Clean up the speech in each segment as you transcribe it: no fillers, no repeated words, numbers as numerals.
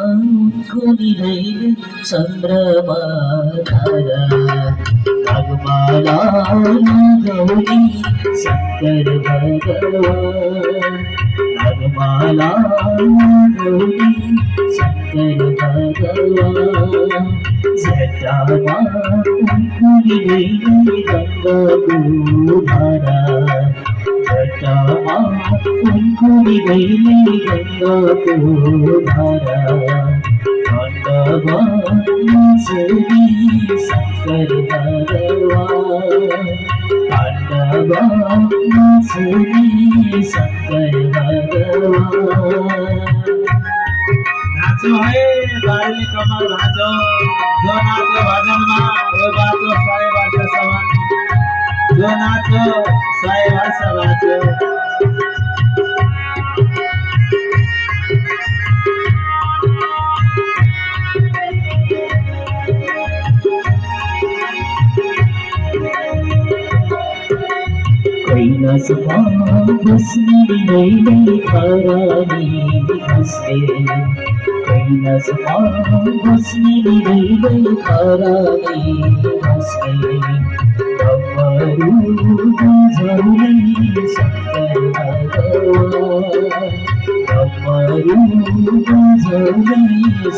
ीमाखुनिरैले चन्द्रमाधारा नागमाला गौरी शङ्कर भगवान् नागमाला गौरी शङ्कर भगवान् जटामा कुंकुरिरैले गङ्गाधारा जटामा कुंकुरिरैले गङ्गाधारा पाण्डवांसरी शंकर भगवान पाण्डवांसरी शंकर भगवान नाचो है बारेली कमर नाचो जो नाचो भजन में वो बाचो सारे बाचो समान जो नाचो सारे बाचो बाचो कैलास बसने रैले धरानी बसने कैलास बसने रैले धरानी बसने अमरू झौले शंकर भगवान अमरू झौले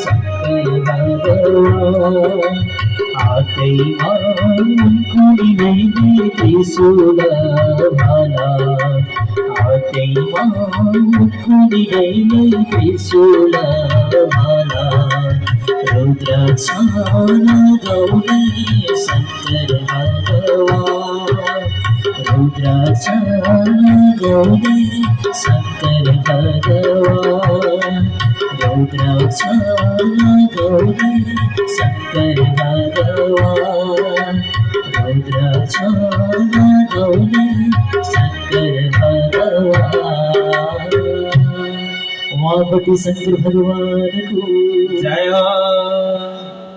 शंकर भगवान आते कुड़िरैले त्रिशूल भाला आते कुड़िरैले त्रिशूल भाला रुद्राक्षान गौरी शंकर भगवान रुद्राक्षान गौरी शंकर भगवान रुद्राक्षान गौरी शंकर भगवान रुद्राक्षान गौरी शंकर भगवान उमापति शंकर भगवान को जय हो।